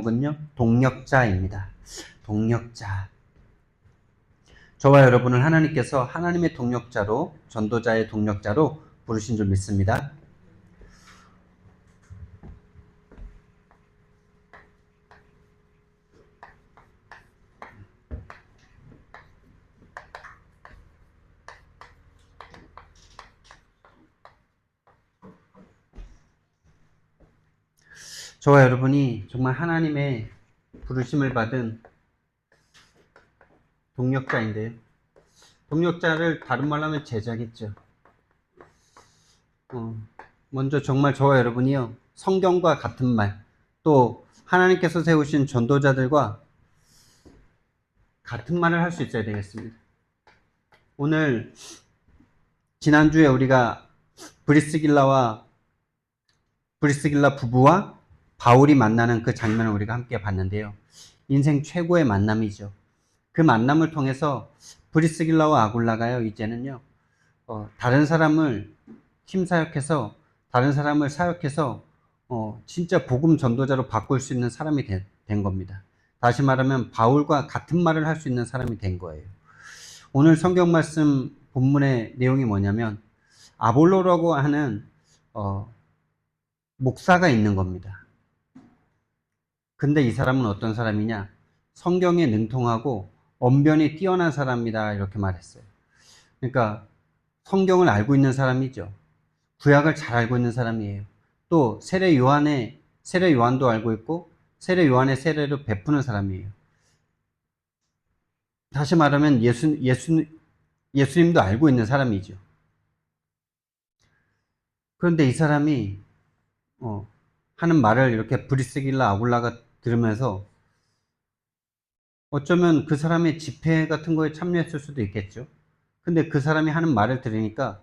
제목은요, 동력자입니다. 동력자. 저와 여러분을 하나님께서 하나님의 동력자로, 전도자의 동력자로 부르신 줄 믿습니다. 저와 여러분이 정말 하나님의 부르심을 받은 동력자인데요. 동력자를 다른 말로 하면 제자겠죠. 먼저 정말 저와 여러분이요, 성경과 같은 말, 또 하나님께서 세우신 전도자들과 같은 말을 할 수 있어야 되겠습니다. 오늘 지난주에 우리가 브리스길라 부부와 바울이 만나는 그 장면을 우리가 함께 봤는데요. 인생 최고의 만남이죠. 그 만남을 통해서 브리스길라와 아굴라가요, 이제는요, 다른 사람을 팀사역해서, 다른 사람을 사역해서, 진짜 복음 전도자로 바꿀 수 있는 사람이 된 겁니다. 다시 말하면 바울과 같은 말을 할 수 있는 사람이 된 거예요. 오늘 성경 말씀 본문의 내용이 뭐냐면, 아볼로라고 하는, 목사가 있는 겁니다. 근데 이 사람은 어떤 사람이냐? 성경에 능통하고 언변이 뛰어난 사람이다, 이렇게 말했어요. 그러니까 성경을 알고 있는 사람이죠. 구약을 잘 알고 있는 사람이에요. 또 세례 요한도 알고 있고 세례 요한의 세례를 베푸는 사람이에요. 다시 말하면 예수님도 알고 있는 사람이죠. 그런데 이 사람이 하는 말을 이렇게 브리스길라 아굴라가 들으면서 어쩌면 그 사람의 집회 같은 거에 참여했을 수도 있겠죠. 근데 그 사람이 하는 말을 들으니까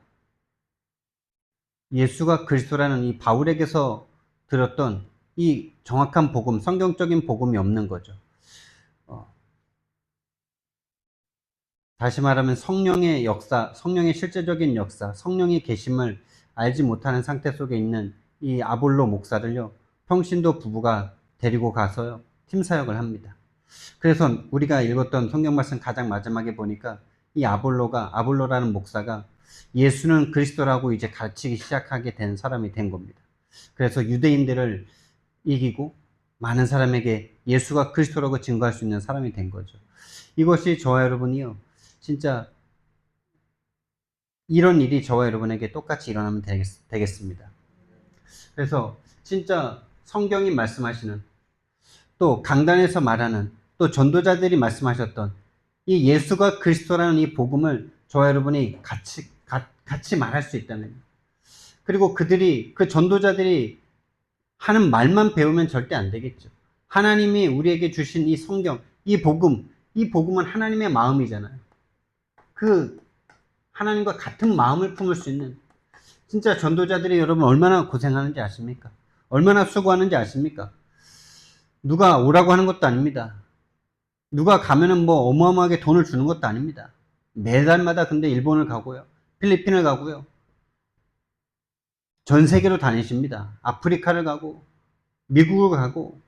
예수가 그리스도라는 이 바울에게서 들었던 이 정확한 복음, 성경적인 복음이 없는 거죠. 다시 말하면 성령의 역사, 성령의 실제적인 역사, 성령의 계심을 알지 못하는 상태 속에 있는 이 아볼로 목사를요, 평신도 부부가 데리고 가서요, 팀 사역을 합니다. 그래서 우리가 읽었던 성경 말씀 가장 마지막에 보니까 이 아볼로라는 목사가 예수는 그리스도라고 이제 가르치기 시작하게 된 사람이 된 겁니다. 그래서 유대인들을 이기고 많은 사람에게 예수가 그리스도라고 증거할 수 있는 사람이 된 거죠. 이것이 저와 여러분이요, 진짜 이런 일이 저와 여러분에게 똑같이 일어나면 되겠습니다. 그래서 진짜 성경이 말씀하시는, 또 강단에서 말하는, 또 전도자들이 말씀하셨던 이 예수가 그리스도라는 이 복음을 저와 여러분이 같이 말할 수 있다면, 그리고 그 전도자들이 하는 말만 배우면 절대 안 되겠죠. 하나님이 우리에게 주신 이 성경, 이 복음은 하나님의 마음이잖아요. 그 하나님과 같은 마음을 품을 수 있는, 진짜 전도자들이 여러분 얼마나 고생하는지 아십니까? 얼마나 수고하는지 아십니까? 누가 오라고 하는 것도 아닙니다. 누가 가면은 뭐 어마어마하게 돈을 주는 것도 아닙니다. 매달마다 근데 일본을 가고요, 필리핀을 가고요, 전 세계로 다니십니다. 아프리카를 가고 미국을 가고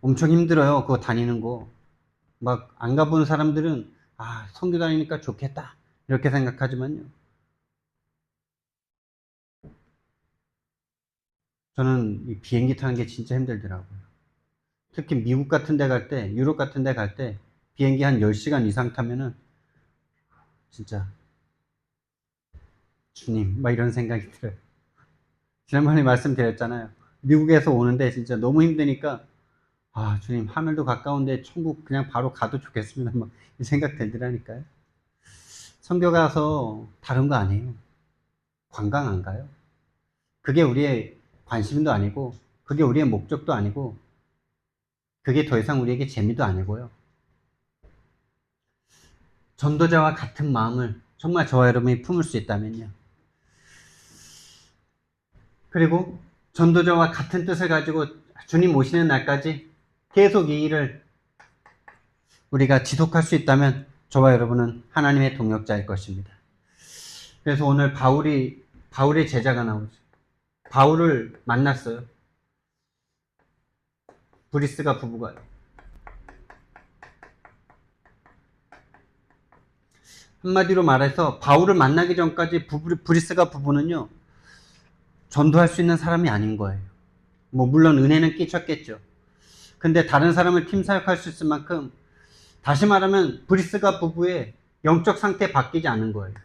엄청 힘들어요. 그거 다니는 거. 막 안 가본 사람들은 선교 다니니까 좋겠다, 이렇게 생각하지만요, 저는 이 비행기 타는 게 진짜 힘들더라고요. 특히 미국 같은 데 갈 때, 유럽 같은 데 갈 때 비행기 한 10시간 이상 타면은 진짜 주님, 막 이런 생각이 들어요. 지난번에 말씀드렸잖아요. 미국에서 오는데 진짜 너무 힘드니까 주님, 하늘도 가까운데 천국 그냥 바로 가도 좋겠습니다, 막 이 생각 들더라니까요. 선교 가서 다른 거 아니에요. 관광 안 가요. 그게 우리의 관심도 아니고, 그게 우리의 목적도 아니고, 그게 더 이상 우리에게 재미도 아니고요. 전도자와 같은 마음을 정말 저와 여러분이 품을 수 있다면요, 그리고 전도자와 같은 뜻을 가지고 주님 오시는 날까지 계속 이 일을 우리가 지속할 수 있다면 저와 여러분은 하나님의 동역자일 것입니다. 그래서 오늘 바울의 제자가 나오죠. 바울을 만났어요. 브리스가 부부가요. 한마디로 말해서 바울을 만나기 전까지 브리스가 부부는요, 전도할 수 있는 사람이 아닌 거예요. 뭐 물론 은혜는 끼쳤겠죠. 근데 다른 사람을 팀 사역할 수 있을 만큼, 다시 말하면 브리스가 부부의 영적 상태 바뀌지 않은 거예요.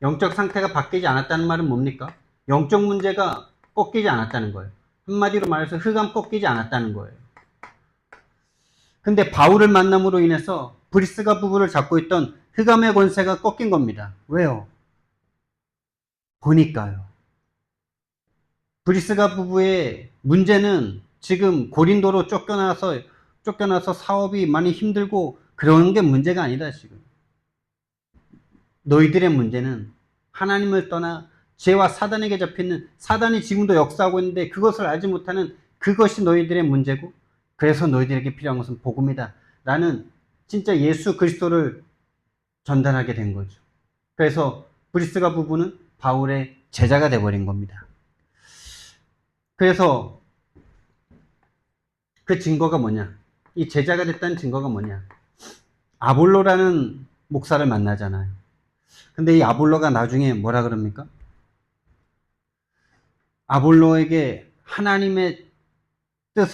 영적 상태가 바뀌지 않았다는 말은 뭡니까? 영적 문제가 꺾이지 않았다는 거예요. 한마디로 말해서 흑암 꺾이지 않았다는 거예요. 근데 바울을 만남으로 인해서 브리스가 부부를 잡고 있던 흑암의 권세가 꺾인 겁니다. 왜요? 보니까요. 브리스가 부부의 문제는 지금 고린도로 쫓겨나서 사업이 많이 힘들고 그런 게 문제가 아니다, 지금. 너희들의 문제는 하나님을 떠나 죄와 사단에게 잡혀있는, 사단이 지금도 역사하고 있는데 그것을 알지 못하는 그것이 너희들의 문제고, 그래서 너희들에게 필요한 것은 복음이다 라는 진짜 예수 그리스도를 전달하게 된 거죠. 그래서 브리스가 부부는 바울의 제자가 돼버린 겁니다. 그래서 그 증거가 뭐냐, 이 제자가 됐다는 증거가 뭐냐, 아볼로라는 목사를 만나잖아요. 근데 이 아볼로가 나중에 뭐라 그럽니까? 아볼로에게 하나님의 그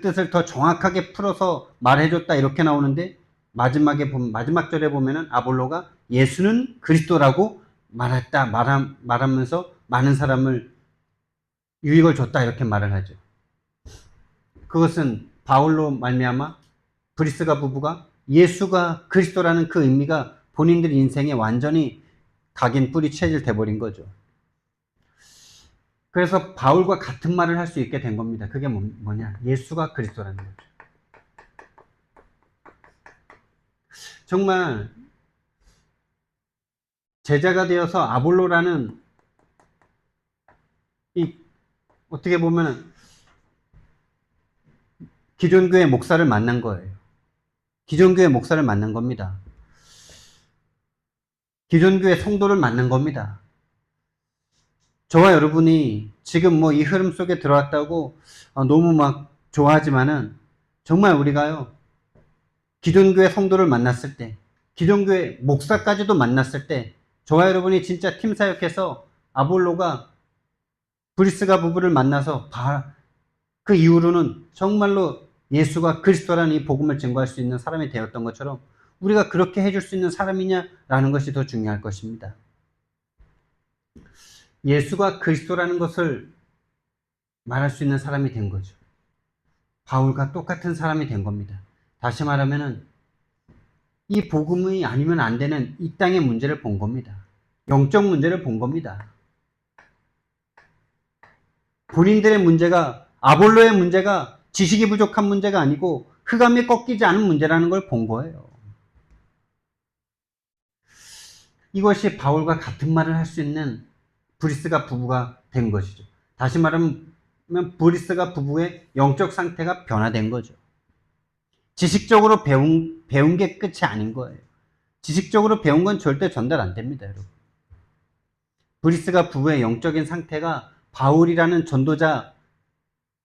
뜻을 더 정확하게 풀어서 말해줬다 이렇게 나오는데, 마지막 절에 보면은 아볼로가 예수는 그리스도라고 말하면서 많은 사람을 유익을 줬다 이렇게 말을 하죠. 그것은 바울로 말미암아 브리스가 부부가 예수가 그리스도라는 그 의미가 본인들 인생에 완전히 각인 뿌리 체질 돼버린 거죠. 그래서 바울과 같은 말을 할 수 있게 된 겁니다. 그게 뭐냐? 예수가 그리스도라는 거죠. 정말 제자가 되어서 아볼로라는 이 어떻게 보면 기존 교회 목사를 만난 거예요. 기존 교회 목사를 만난 겁니다. 기존 교회 성도를 만난 겁니다. 저와 여러분이 지금 뭐 이 흐름 속에 들어왔다고 너무 막 좋아하지만은, 정말 우리가요, 기존 교회 성도를 만났을 때, 기존 교회 목사까지도 만났을 때, 저와 여러분이 진짜 팀 사역해서 아볼로가 브리스가 부부를 만나서 그 이후로는 정말로 예수가 그리스도라는 이 복음을 증거할 수 있는 사람이 되었던 것처럼, 우리가 그렇게 해줄 수 있는 사람이냐라는 것이 더 중요할 것입니다. 예수가 그리스도라는 것을 말할 수 있는 사람이 된 거죠. 바울과 똑같은 사람이 된 겁니다. 다시 말하면은 이 복음이 아니면 안 되는 이 땅의 문제를 본 겁니다. 영적 문제를 본 겁니다. 본인들의 문제가, 아볼로의 문제가 지식이 부족한 문제가 아니고 흑암이 꺾이지 않은 문제라는 걸 본 거예요. 이것이 바울과 같은 말을 할 수 있는 브리스가 부부가 된 것이죠. 다시 말하면 브리스가 부부의 영적 상태가 변화된 거죠. 지식적으로 배운 게 끝이 아닌 거예요. 지식적으로 배운 건 절대 전달 안 됩니다, 여러분. 브리스가 부부의 영적인 상태가 바울이라는 전도자,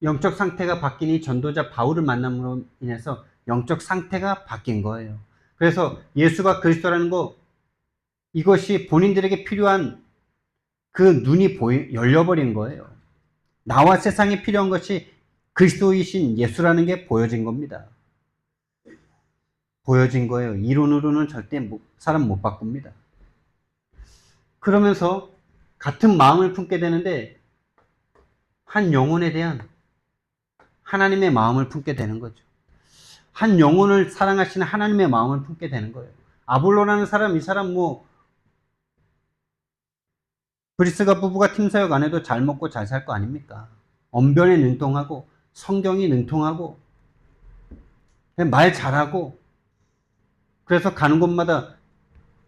영적 상태가 바뀐 이 전도자 바울을 만남으로 인해서 영적 상태가 바뀐 거예요. 그래서 예수가 그리스도라는 거, 이것이 본인들에게 필요한 그 눈이 열려버린 거예요. 나와 세상에 필요한 것이 그리스도이신 예수라는 게 보여진 겁니다. 보여진 거예요. 이론으로는 절대 사람 못 바꿉니다. 그러면서 같은 마음을 품게 되는데, 한 영혼에 대한 하나님의 마음을 품게 되는 거죠. 한 영혼을 사랑하시는 하나님의 마음을 품게 되는 거예요. 아볼로라는 사람, 이 사람 브리스가 부부가 팀사역 안 해도 잘 먹고 잘 살 거 아닙니까? 언변에 능통하고 성경이 능통하고 말 잘하고, 그래서 가는 곳마다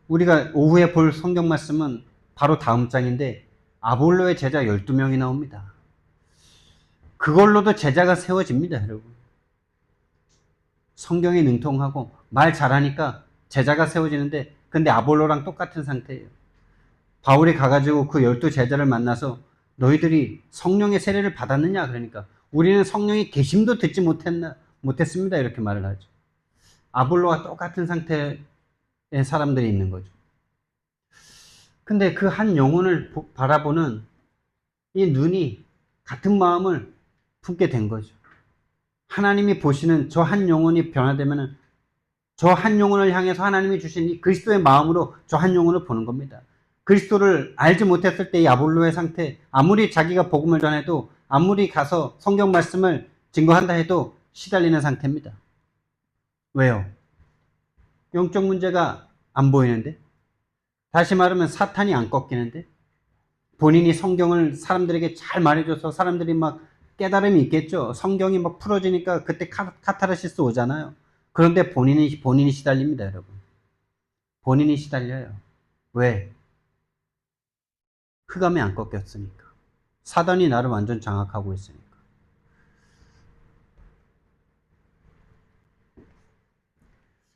우리가 오후에 볼 성경 말씀은 바로 다음 장인데, 아볼로의 제자 12명이 나옵니다. 그걸로도 제자가 세워집니다, 여러분. 성경이 능통하고 말 잘하니까 제자가 세워지는데, 근데 아볼로랑 똑같은 상태예요. 바울이 가가지고 그 12제자를 만나서 너희들이 성령의 세례를 받았느냐? 그러니까 우리는 성령의 계심도 듣지 못했습니다. 이렇게 말을 하죠. 아볼로와 똑같은 상태의 사람들이 있는 거죠. 근데 그 한 영혼을 바라보는 이 눈이 같은 마음을 품게 된 거죠. 하나님이 보시는 저 한 영혼이 변화되면은 저 한 영혼을 향해서 하나님이 주신 이 그리스도의 마음으로 저 한 영혼을 보는 겁니다. 그리스도를 알지 못했을 때 이 아볼로의 상태, 아무리 자기가 복음을 전해도, 아무리 가서 성경 말씀을 증거한다 해도 시달리는 상태입니다. 왜요? 영적 문제가 안 보이는데? 다시 말하면 사탄이 안 꺾이는데? 본인이 성경을 사람들에게 잘 말해줘서 사람들이 막 깨달음이 있겠죠. 성경이 막 풀어지니까 그때 카타르시스 오잖아요. 그런데 본인이 시달립니다, 여러분. 본인이 시달려요. 왜? 흑암이 안 꺾였으니까. 사단이 나를 완전 장악하고 있으니까.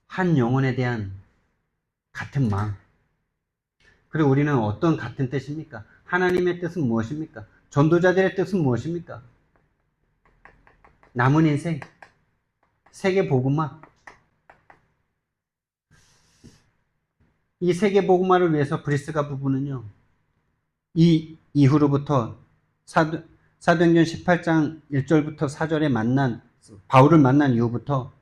한 영혼에 대한 같은 마음. 그리고 우리는 어떤 같은 뜻입니까? 하나님의 뜻은 무엇입니까? 전도자들의 뜻은 무엇입니까? 남은 인생, 세계 복음화. 이 세계 복음화를 위해서 브리스가 부부는요, 이 이후로부터 사도행전 18장 1절부터 4절에 바울을 만난 이후부터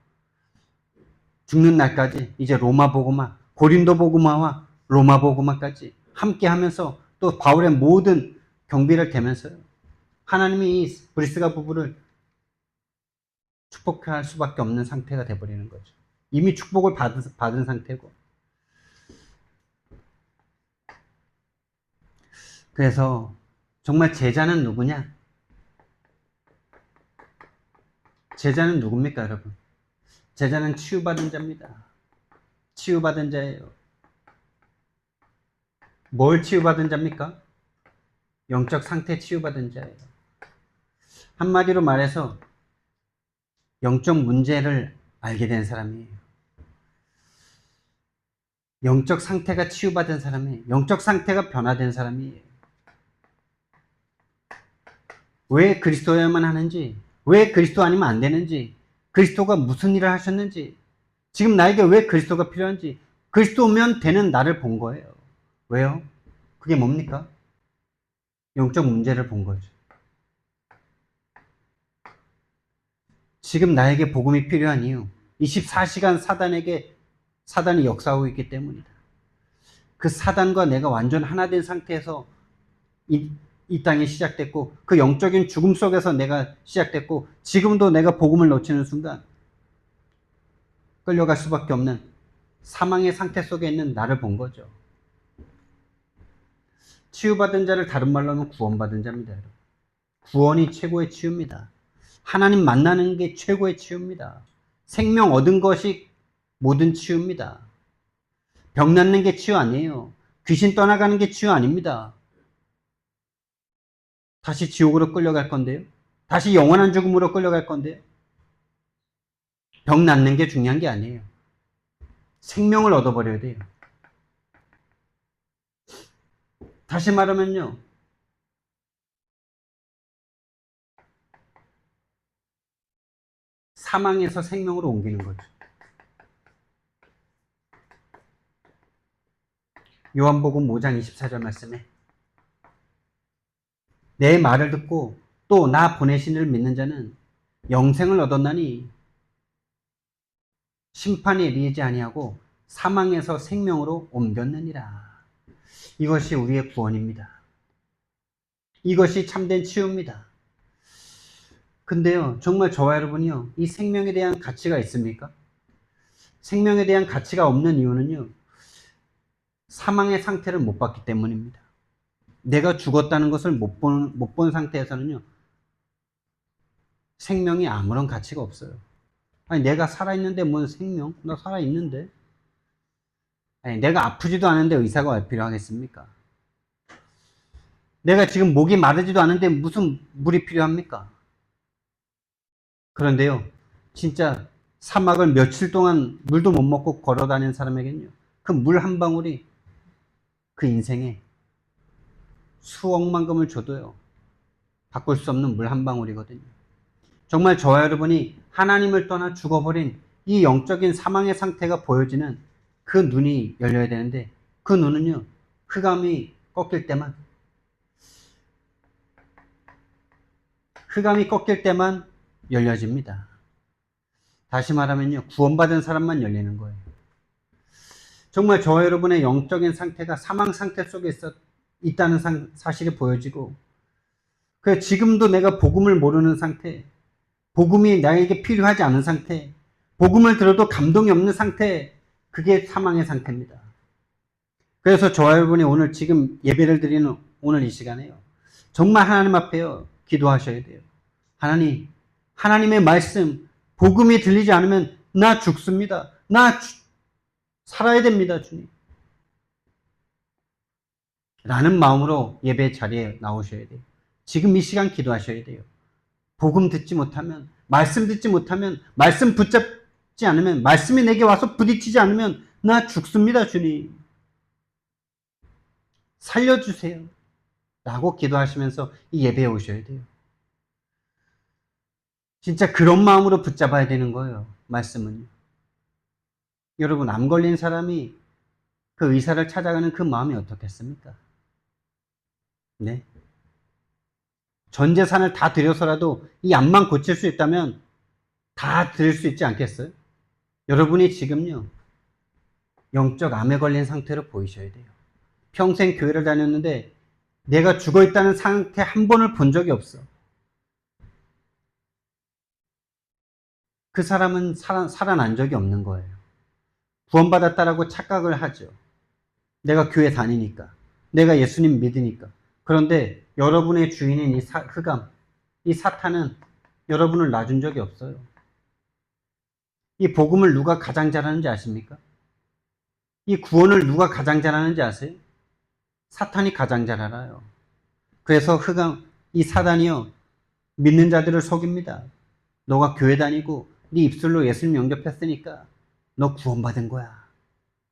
죽는 날까지 이제 로마 복음화, 고린도 복음화와 로마 복음화까지 함께 하면서 또 바울의 모든 경비를 대면서요, 하나님이 이 브리스가 부부를 축복할 수밖에 없는 상태가 돼버리는 거죠. 이미 축복을 받은 상태고. 그래서 정말 제자는 누구냐? 제자는 누굽니까, 여러분? 제자는 치유받은 자입니다. 치유받은 자예요. 뭘 치유받은 자입니까? 영적 상태 치유받은 자예요. 한마디로 말해서 영적 문제를 알게 된 사람이에요. 영적 상태가 치유받은 사람이에요. 영적 상태가 변화된 사람이에요. 왜 그리스도여야만 하는지, 왜 그리스도 아니면 안 되는지, 그리스도가 무슨 일을 하셨는지, 지금 나에게 왜 그리스도가 필요한지, 그리스도면 되는 나를 본 거예요. 왜요? 그게 뭡니까? 영적 문제를 본 거죠. 지금 나에게 복음이 필요한 이유, 24시간 사단이 역사하고 있기 때문이다. 그 사단과 내가 완전 하나 된 상태에서 이 땅이 시작됐고, 그 영적인 죽음 속에서 내가 시작됐고, 지금도 내가 복음을 놓치는 순간 끌려갈 수밖에 없는 사망의 상태 속에 있는 나를 본 거죠. 치유받은 자를 다른 말로 하면 구원받은 자입니다. 여러분. 구원이 최고의 치유입니다. 하나님 만나는 게 최고의 치유입니다. 생명 얻은 것이 모든 치유입니다. 병 낫는 게 치유 아니에요. 귀신 떠나가는 게 치유 아닙니다. 다시 지옥으로 끌려갈 건데요. 다시 영원한 죽음으로 끌려갈 건데요. 병 낫는 게 중요한 게 아니에요. 생명을 얻어버려야 돼요. 다시 말하면요, 사망에서 생명으로 옮기는 거죠. 요한복음 5장 24절 말씀에 내 말을 듣고 또 나 보내신 이를 믿는 자는 영생을 얻었나니 심판에 이르지 아니하고 사망에서 생명으로 옮겼느니라. 이것이 우리의 구원입니다. 이것이 참된 치유입니다. 근데요, 정말 저와 여러분이요, 이 생명에 대한 가치가 있습니까? 생명에 대한 가치가 없는 이유는요, 사망의 상태를 못 봤기 때문입니다. 내가 죽었다는 것을 못 본 상태에서는요, 생명이 아무런 가치가 없어요. 아니, 내가 살아있는데 뭔 생명? 나 살아있는데? 아니, 내가 아프지도 않은데 의사가 왜 필요하겠습니까? 내가 지금 목이 마르지도 않은데 무슨 물이 필요합니까? 그런데요, 진짜 사막을 며칠 동안 물도 못 먹고 걸어 다니는 사람에게는요, 그 물 한 방울이 그 인생에 수억만금을 줘도요, 바꿀 수 없는 물 한 방울이거든요. 정말 저와 여러분이 하나님을 떠나 죽어버린 이 영적인 사망의 상태가 보여지는 그 눈이 열려야 되는데, 그 눈은요, 흑암이 꺾일 때만, 흑암이 꺾일 때만 열려집니다. 다시 말하면요, 구원받은 사람만 열리는 거예요. 정말 저와 여러분의 영적인 상태가 사망 상태 속에 있다는 사실이 보여지고, 지금도 내가 복음을 모르는 상태, 복음이 나에게 필요하지 않은 상태, 복음을 들어도 감동이 없는 상태, 그게 사망의 상태입니다. 그래서 저와 여러분이 오늘 지금 예배를 드리는 오늘 이 시간에요, 정말 하나님 앞에요, 기도하셔야 돼요. 하나님의 말씀, 복음이 들리지 않으면 나 죽습니다. 살아야 됩니다, 주님. 라는 마음으로 예배 자리에 나오셔야 돼요. 지금 이 시간 기도하셔야 돼요. 복음 듣지 못하면, 말씀 듣지 못하면, 말씀 붙잡지 않으면, 말씀이 내게 와서 부딪히지 않으면 나 죽습니다, 주님. 살려주세요. 라고 기도하시면서 이 예배에 오셔야 돼요. 진짜 그런 마음으로 붙잡아야 되는 거예요, 말씀은요. 여러분, 암 걸린 사람이 그 의사를 찾아가는 그 마음이 어떻겠습니까? 네. 전 재산을 다 들여서라도 이 암만 고칠 수 있다면 다 드릴 수 있지 않겠어요? 여러분이 지금요, 영적 암에 걸린 상태로 보이셔야 돼요. 평생 교회를 다녔는데 내가 죽어 있다는 상태 한 번을 본 적이 없어. 그 사람은 살아난 적이 없는 거예요. 구원받았다라고 착각을 하죠. 내가 교회 다니니까. 내가 예수님 믿으니까. 그런데 여러분의 주인인 이 흑암, 이 사탄은 여러분을 놔준 적이 없어요. 이 복음을 누가 가장 잘하는지 아십니까? 이 구원을 누가 가장 잘하는지 아세요? 사탄이 가장 잘 알아요. 그래서 이 사단이요, 믿는 자들을 속입니다. 너가 교회 다니고 네 입술로 예수님 영접했으니까 너 구원받은 거야.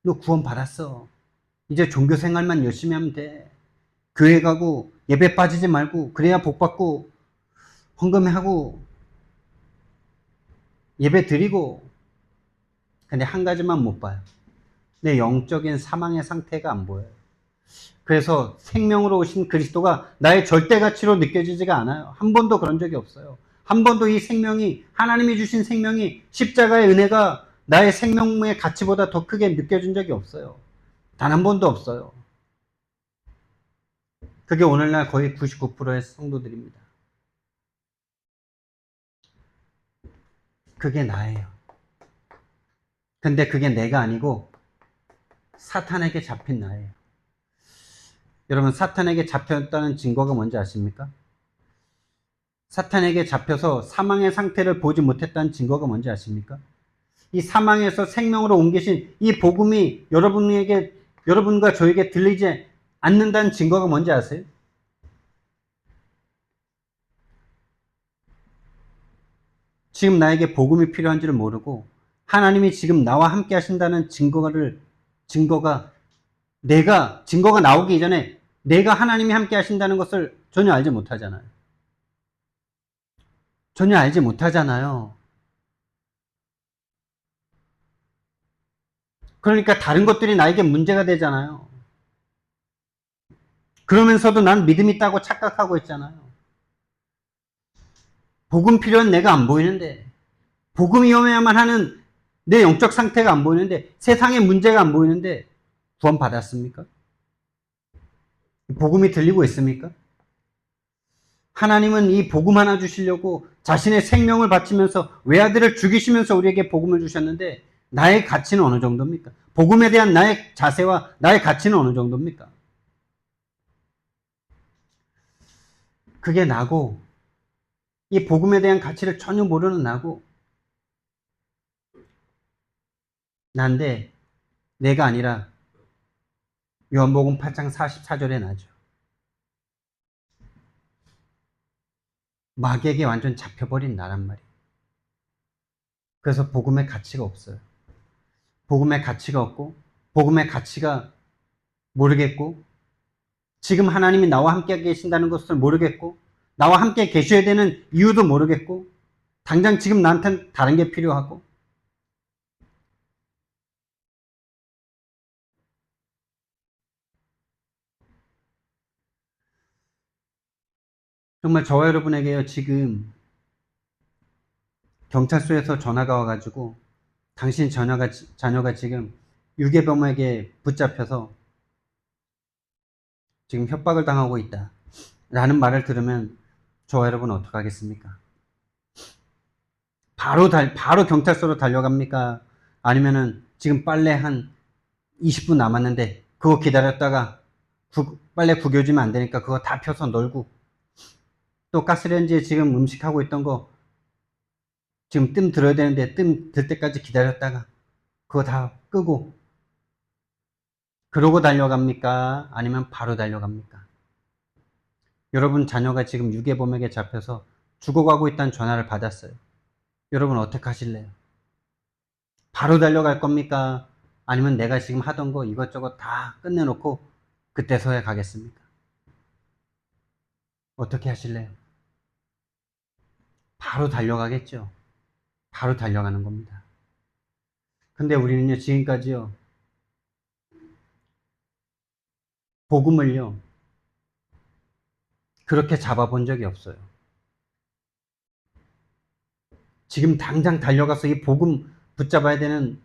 너 구원받았어. 이제 종교 생활만 열심히 하면 돼. 교회 가고 예배 빠지지 말고, 그래야 복 받고 헌금하고 예배 드리고. 근데 한 가지만 못 봐요. 내 영적인 사망의 상태가 안 보여요. 그래서 생명으로 오신 그리스도가 나의 절대 가치로 느껴지지가 않아요. 한 번도 그런 적이 없어요. 한 번도 이 생명이, 하나님이 주신 생명이, 십자가의 은혜가 나의 생명의 가치보다 더 크게 느껴진 적이 없어요. 단 한 번도 없어요. 그게 오늘날 거의 99%의 성도들입니다. 그게 나예요. 근데 그게 내가 아니고 사탄에게 잡힌 나예요. 여러분, 사탄에게 잡혔다는 증거가 뭔지 아십니까? 사탄에게 잡혀서 사망의 상태를 보지 못했다는 증거가 뭔지 아십니까? 이 사망에서 생명으로 옮기신 이 복음이 여러분과 저에게 들리지 않는다는 증거가 뭔지 아세요? 지금 나에게 복음이 필요한지를 모르고 하나님이 지금 나와 함께 하신다는 증거가 나오기 전에 내가 하나님이 함께 하신다는 것을 전혀 알지 못하잖아요. 전혀 알지 못하잖아요. 그러니까 다른 것들이 나에게 문제가 되잖아요. 그러면서도 난 믿음 있다고 착각하고 있잖아요. 복음 필요한 내가 안 보이는데, 복음이 오야만 하는 내 영적 상태가 안 보이는데, 세상의 문제가 안 보이는데 구원 받았습니까? 복음이 들리고 있습니까? 하나님은 이 복음 하나 주시려고 자신의 생명을 바치면서 외아들을 죽이시면서 우리에게 복음을 주셨는데, 나의 가치는 어느 정도입니까? 복음에 대한 나의 자세와 나의 가치는 어느 정도입니까? 그게 나고, 이 복음에 대한 가치를 전혀 모르는 난데, 내가 아니라 요한복음 8장 44절에 나죠. 마귀에게 완전 잡혀버린 나란 말이에요. 그래서 복음의 가치가 없어요. 복음의 가치가 없고, 복음의 가치가 모르겠고, 지금 하나님이 나와 함께 계신다는 것을 모르겠고, 나와 함께 계셔야 되는 이유도 모르겠고, 당장 지금 나한테는 다른 게 필요하고, 정말 저와 여러분에게요, 지금 경찰서에서 전화가 와가지고, 당신 자녀가 지금 유괴범에게 붙잡혀서 지금 협박을 당하고 있다. 라는 말을 들으면 저와 여러분 어떡하겠습니까? 바로 경찰서로 달려갑니까? 아니면은 지금 빨래 한 20분 남았는데 그거 기다렸다가 빨래 구겨주면 안 되니까 그거 다 펴서 널고, 또 가스레인지에 지금 음식하고 있던 거 지금 뜸 들어야 되는데 뜸 들 때까지 기다렸다가 그거 다 끄고 그러고 달려갑니까? 아니면 바로 달려갑니까? 여러분 자녀가 지금 유괴범에게 잡혀서 죽어가고 있다는 전화를 받았어요. 여러분 어떻게 하실래요? 바로 달려갈 겁니까? 아니면 내가 지금 하던 거 이것저것 다 끝내놓고 그때서야 가겠습니까? 어떻게 하실래요? 바로 달려가겠죠. 바로 달려가는 겁니다. 근데 우리는요, 지금까지요, 복음을요, 그렇게 잡아본 적이 없어요. 지금 당장 달려가서 이 복음 붙잡아야 되는,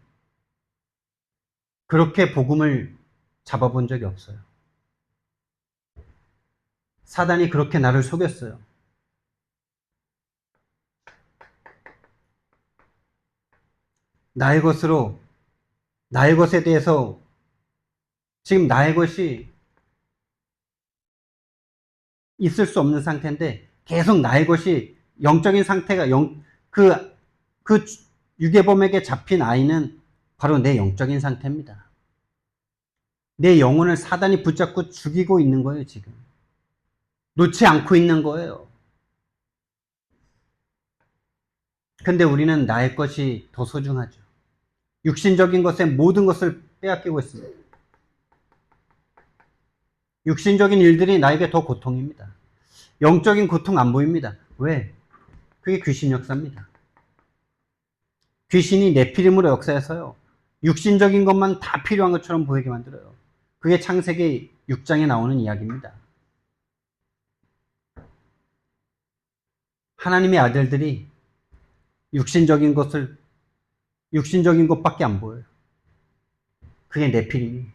그렇게 복음을 잡아본 적이 없어요. 사단이 그렇게 나를 속였어요. 나의 것으로, 나의 것에 대해서, 지금 나의 것이 있을 수 없는 상태인데, 계속 나의 것이 영적인 상태가, 그 유괴범에게 잡힌 아이는 바로 내 영적인 상태입니다. 내 영혼을 사단이 붙잡고 죽이고 있는 거예요, 지금. 놓지 않고 있는 거예요. 근데 우리는 나의 것이 더 소중하죠. 육신적인 것에 모든 것을 빼앗기고 있습니다. 육신적인 일들이 나에게 더 고통입니다. 영적인 고통 안 보입니다. 왜? 그게 귀신 역사입니다. 귀신이 네피림으로 역사해서요, 육신적인 것만 다 필요한 것처럼 보이게 만들어요. 그게 창세기 6장에 나오는 이야기입니다. 하나님의 아들들이 육신적인 것밖에 안 보여요. 그게 네피림이.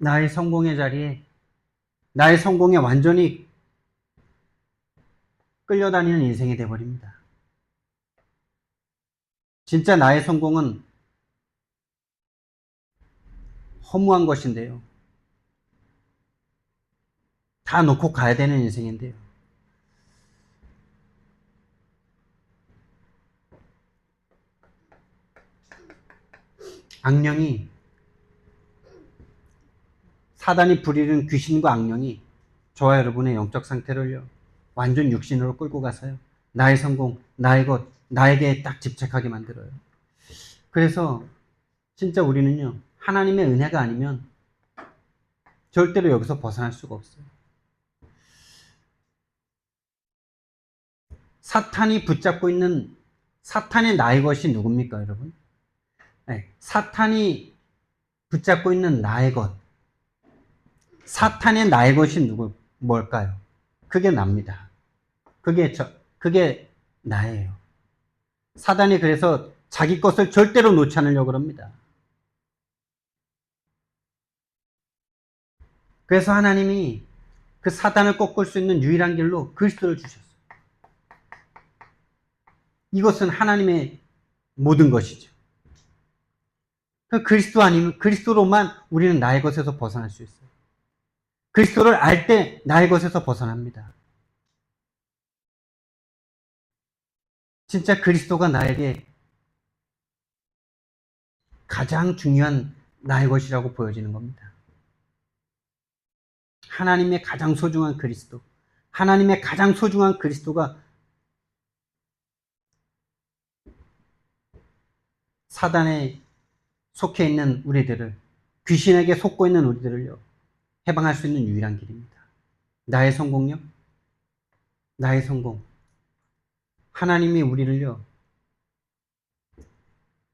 나의 성공의 자리에, 나의 성공에 완전히 끌려다니는 인생이 돼버립니다. 진짜 나의 성공은 허무한 것인데요. 다 놓고 가야 되는 인생인데요. 악령이, 사단이 부리는 귀신과 악령이 저와 여러분의 영적 상태를요, 완전 육신으로 끌고 가서요, 나의 성공, 나의 것, 나에게 딱 집착하게 만들어요. 그래서 진짜 우리는요, 하나님의 은혜가 아니면 절대로 여기서 벗어날 수가 없어요. 사탄이 붙잡고 있는, 사탄의 나의 것이 누굽니까, 여러분? 네, 사탄이 붙잡고 있는 나의 것, 사탄의 나의 것이 뭘까요? 그게 납니다. 그게 나예요. 사단이 그래서 자기 것을 절대로 놓지 않으려고 합니다. 그래서 하나님이 그 사단을 꺾을 수 있는 유일한 길로 그리스도를 주셨어요. 이것은 하나님의 모든 것이죠. 그 그리스도 아니면, 그리스도로만 우리는 나의 것에서 벗어날 수 있어요. 그리스도를 알 때 나의 것에서 벗어납니다. 진짜 그리스도가 나에게 가장 중요한 나의 것이라고 보여지는 겁니다. 하나님의 가장 소중한 그리스도, 하나님의 가장 소중한 그리스도가 사단에 속해 있는 우리들을, 귀신에게 속고 있는 우리들을요, 해방할 수 있는 유일한 길입니다. 나의 성공요? 나의 성공. 하나님이 우리를요,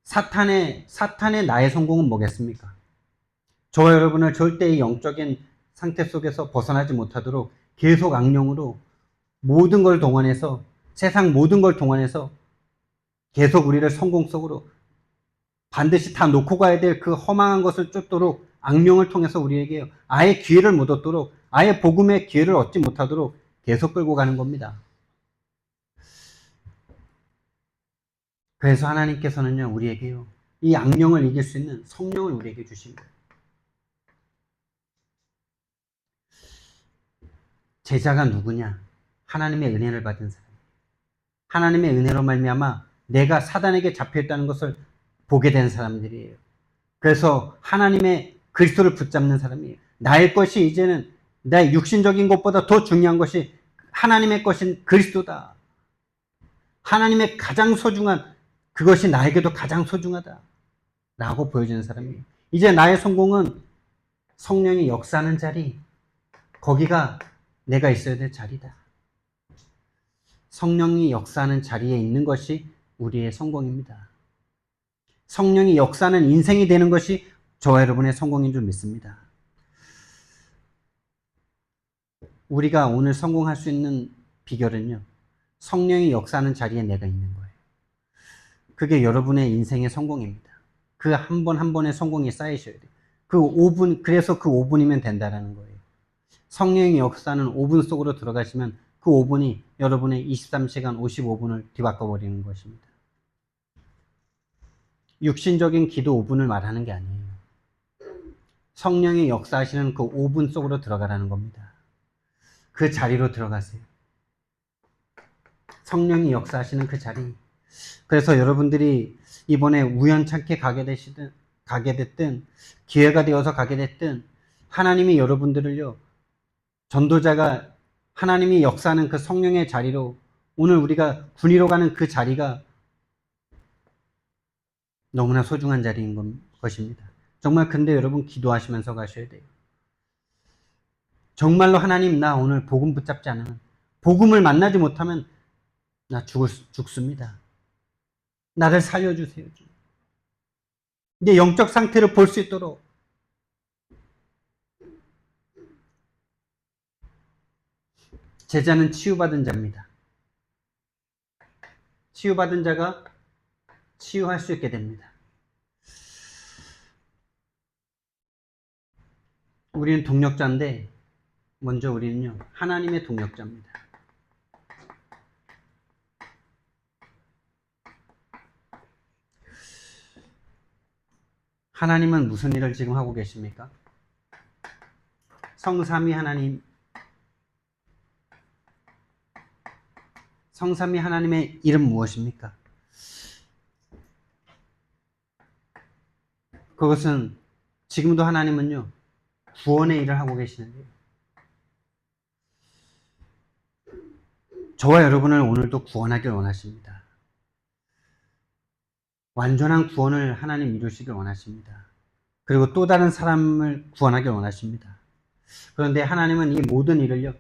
사탄의 나의 성공은 뭐겠습니까? 저와 여러분을 절대 이 영적인 상태 속에서 벗어나지 못하도록 계속 악령으로 모든 걸 동원해서, 세상 모든 걸 동원해서 계속 우리를 성공 속으로 반드시 다 놓고 가야 될 그 허망한 것을 쫓도록 악령을 통해서 우리에게 아예 기회를 못 얻도록, 아예 복음의 기회를 얻지 못하도록 계속 끌고 가는 겁니다. 그래서 하나님께서는요, 우리에게요, 이 악령을 이길 수 있는 성령을 우리에게 주신 거예요. 제자가 누구냐? 하나님의 은혜를 받은 사람. 하나님의 은혜로 말미암아 내가 사단에게 잡혀있다는 것을 보게 된 사람들이에요. 그래서 하나님의 그리스도를 붙잡는 사람이에요. 나의 것이 이제는 나의 육신적인 것보다 더 중요한 것이 하나님의 것인 그리스도다. 하나님의 가장 소중한 그것이 나에게도 가장 소중하다 라고 보여주는 사람이에요. 이제 나의 성공은 성령이 역사하는 자리, 거기가 내가 있어야 될 자리다. 성령이 역사하는 자리에 있는 것이 우리의 성공입니다. 성령이 역사하는 인생이 되는 것이 저와 여러분의 성공인 줄 믿습니다. 우리가 오늘 성공할 수 있는 비결은요, 성령이 역사하는 자리에 내가 있는 거예요. 그게 여러분의 인생의 성공입니다. 그 한 번 한 번의 성공이 쌓이셔야 돼요. 그 5분, 그래서 그 5분이면 된다라는 거예요. 성령의 역사는 5분 속으로 들어가시면 그 5분이 여러분의 23시간 55분을 뒤바꿔버리는 것입니다. 육신적인 기도 5분을 말하는 게 아니에요. 성령이 역사하시는 그 5분 속으로 들어가라는 겁니다. 그 자리로 들어가세요. 성령이 역사하시는 그 자리. 그래서 여러분들이 이번에 우연찮게 가게 됐든 기회가 되어서 가게 됐든 하나님이 여러분들을요, 전도자가 하나님이 역사하는 그 성령의 자리로, 오늘 우리가 군의로 가는 그 자리가 너무나 소중한 자리인 것입니다. 정말 근데 여러분 기도하시면서 가셔야 돼요. 정말로 하나님, 나 오늘 복음 붙잡지 않으면, 복음을 만나지 못하면 나 죽습니다. 나를 살려주세요. 이제 영적 상태를 볼 수 있도록. 제자는 치유받은 자입니다. 치유받은 자가 치유할 수 있게 됩니다. 우리는 동력자인데, 먼저 우리는요, 하나님의 동력자입니다. 하나님은 무슨 일을 지금 하고 계십니까? 성삼위 하나님, 성삼위 하나님의 일은 무엇입니까? 그것은 지금도 하나님은요, 구원의 일을 하고 계시는데요. 저와 여러분을 오늘도 구원하길 원하십니다. 완전한 구원을 하나님 이루시길 원하십니다. 그리고 또 다른 사람을 구원하길 원하십니다. 그런데 하나님은 이 모든 일을요,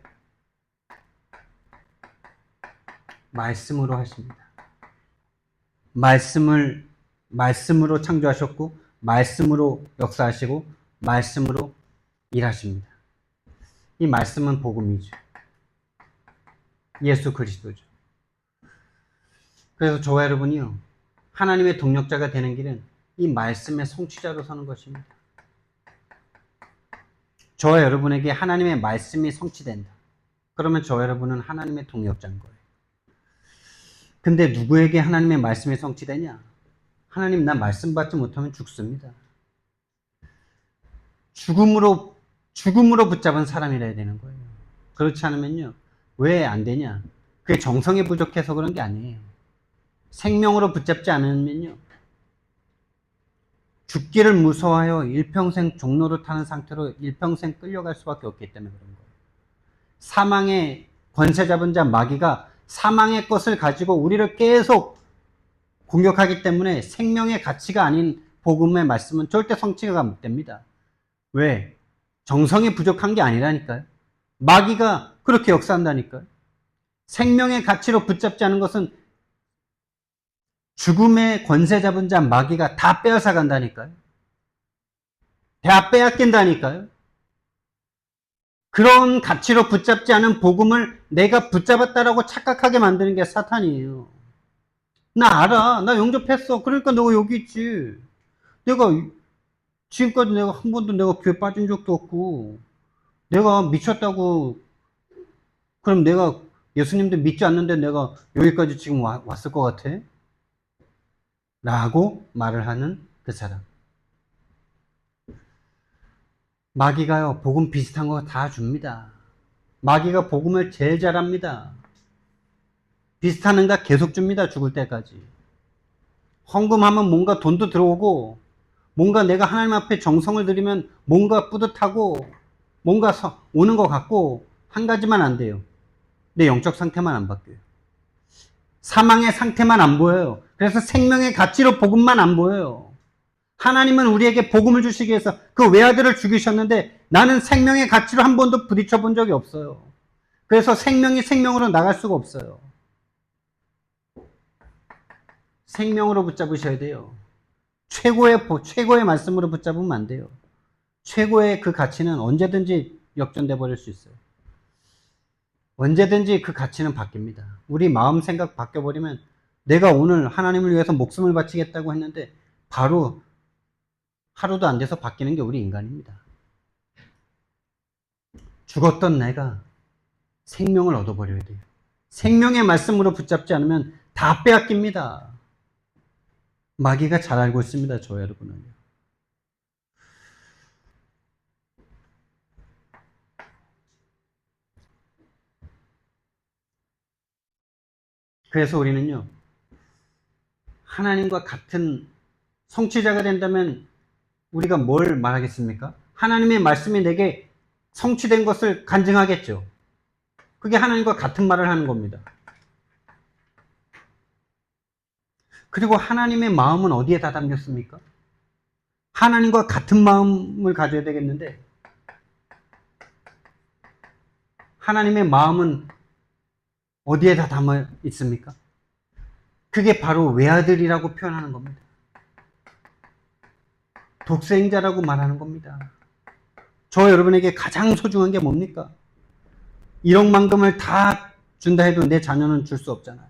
말씀으로 하십니다. 말씀으로 창조하셨고, 말씀으로 역사하시고, 말씀으로 일하십니다. 이 말씀은 복음이죠. 예수 그리스도죠. 그래서 저와 여러분이요, 하나님의 동력자가 되는 길은 이 말씀의 성취자로 서는 것입니다. 저와 여러분에게 하나님의 말씀이 성취된다. 그러면 저와 여러분은 하나님의 동력자인 거예요. 근데 누구에게 하나님의 말씀이 성취되냐? 하나님, 나 말씀 받지 못하면 죽습니다. 죽음으로 붙잡은 사람이라야 되는 거예요. 그렇지 않으면요, 왜 안 되냐? 그게 정성이 부족해서 그런 게 아니에요. 생명으로 붙잡지 않으면요, 죽기를 무서워하여 일평생 종로를 타는 상태로 일평생 끌려갈 수밖에 없기 때문에 그런 거예요. 사망의 권세 잡은 자 마귀가 사망의 것을 가지고 우리를 계속 공격하기 때문에 생명의 가치가 아닌 복음의 말씀은 절대 성취가 못 됩니다. 왜? 정성이 부족한 게 아니라니까요. 마귀가 그렇게 역사한다니까요. 생명의 가치로 붙잡지 않은 것은 죽음의 권세 잡은 자 마귀가 다 빼앗아 간다니까요. 다 빼앗긴다니까요. 그런 가치로 붙잡지 않은 복음을 내가 붙잡았다라고 착각하게 만드는 게 사탄이에요. 나 알아. 나 영접했어. 그러니까 너가 여기 있지. 내가 지금까지 내가 한 번도 내가 교회 빠진 적도 없고 내가 미쳤다고 그럼 내가 예수님도 믿지 않는데 내가 여기까지 지금 왔을 것 같아? 라고 말을 하는 그 사람. 마귀가요, 복음 비슷한 거 다 줍니다. 마귀가 복음을 제일 잘합니다. 비슷한 응답 계속 줍니다. 죽을 때까지. 헌금하면 뭔가 돈도 들어오고 뭔가 내가 하나님 앞에 정성을 들이면 뭔가 뿌듯하고 뭔가 오는 것 같고 한 가지만 안 돼요. 내 영적 상태만 안 바뀌어요. 사망의 상태만 안 보여요. 그래서 생명의 가치로 복음만 안 보여요. 하나님은 우리에게 복음을 주시기 위해서 그 외아들을 죽이셨는데 나는 생명의 가치로 한 번도 부딪혀 본 적이 없어요. 그래서 생명이 생명으로 나갈 수가 없어요. 생명으로 붙잡으셔야 돼요. 최고의 말씀으로 붙잡으면 안 돼요. 최고의 그 가치는 언제든지 역전돼 버릴 수 있어요. 언제든지 그 가치는 바뀝니다. 우리 마음 생각 바뀌어버리면 내가 오늘 하나님을 위해서 목숨을 바치겠다고 했는데 바로 하루도 안 돼서 바뀌는 게 우리 인간입니다. 죽었던 내가 생명을 얻어버려야 돼요. 생명의 말씀으로 붙잡지 않으면 다 빼앗깁니다. 마귀가 잘 알고 있습니다. 저 여러분은요. 그래서 우리는요. 하나님과 같은 성취자가 된다면 우리가 뭘 말하겠습니까? 하나님의 말씀이 내게 성취된 것을 간증하겠죠. 그게 하나님과 같은 말을 하는 겁니다. 그리고 하나님의 마음은 어디에 다 담겼습니까? 하나님과 같은 마음을 가져야 되겠는데 하나님의 마음은 어디에 다 담아 있습니까? 그게 바로 외아들이라고 표현하는 겁니다. 독생자라고 말하는 겁니다. 저 여러분에게 가장 소중한 게 뭡니까? 1억만금을 다 준다 해도 내 자녀는 줄 수 없잖아요.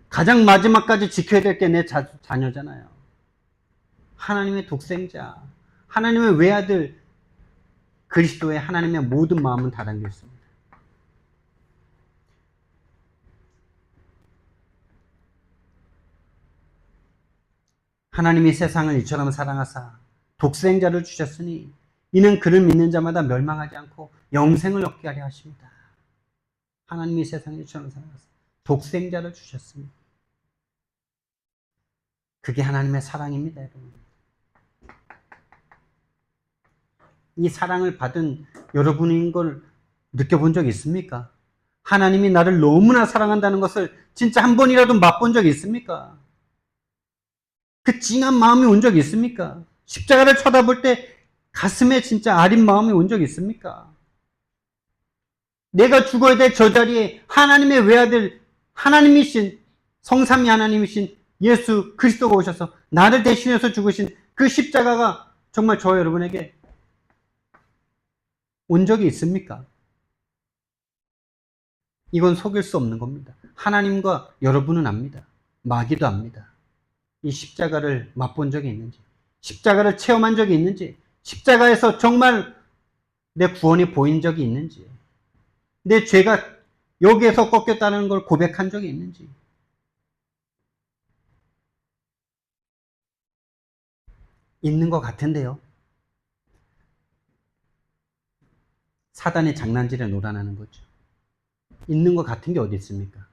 가장 마지막까지 지켜야 될 게 내 자녀잖아요. 하나님의 독생자, 하나님의 외아들, 그리스도의 하나님의 모든 마음은 다 담겨 있습니다. 하나님이 세상을 이처럼 사랑하사 독생자를 주셨으니 이는 그를 믿는 자마다 멸망하지 않고 영생을 얻게 하려 하십니다. 하나님이 세상을 이처럼 사랑하사 독생자를 주셨습니다. 그게 하나님의 사랑입니다, 여러분. 이 사랑을 받은 여러분인 걸 느껴본 적 있습니까? 하나님이 나를 너무나 사랑한다는 것을 진짜 한 번이라도 맛본 적 있습니까? 그 찡한 마음이 온 적 있습니까? 십자가를 쳐다볼 때 가슴에 진짜 아린 마음이 온 적 있습니까? 내가 죽어야 될 저 자리에 하나님의 외아들, 하나님이신, 성삼위 하나님이신 예수 그리스도가 오셔서 나를 대신해서 죽으신 그 십자가가 정말 저 여러분에게 온 적이 있습니까? 이건 속일 수 없는 겁니다. 하나님과 여러분은 압니다. 마귀도 압니다. 이 십자가를 맛본 적이 있는지, 십자가를 체험한 적이 있는지, 십자가에서 정말 내 구원이 보인 적이 있는지, 내 죄가 여기에서 꺾였다는 걸 고백한 적이 있는지. 있는 것 같은데요. 사단의 장난질에 놀아나는 거죠. 있는 것 같은 게 어디 있습니까?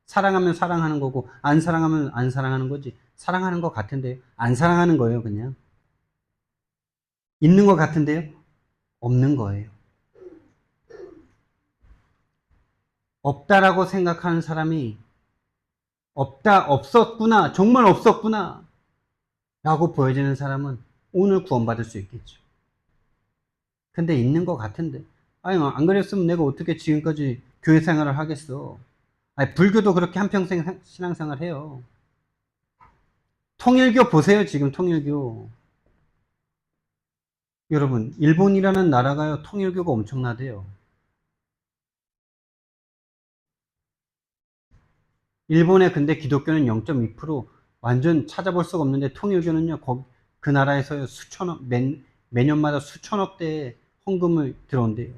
사랑하면 사랑하는 거고 안 사랑하면 안 사랑하는 거지. 사랑하는 것 같은데요. 안 사랑하는 거예요, 그냥. 있는 것 같은데요. 없는 거예요. 없다라고 생각하는 사람이 없었구나, 정말 없었구나 라고 보여지는 사람은 오늘 구원받을 수 있겠죠. 근데 있는 것 같은데, 아니 안 그랬으면 내가 어떻게 지금까지 교회 생활을 하겠어. 아니, 불교도 그렇게 한평생 신앙생활 해요. 통일교 보세요. 지금 통일교. 여러분, 일본이라는 나라가요, 통일교가 엄청나대요. 일본의 근데 기독교는 0.2%, 완전 찾아볼 수가 없는데, 통일교는요, 그 나라에서 매년마다 수천억 대의 헌금을 들어온대요.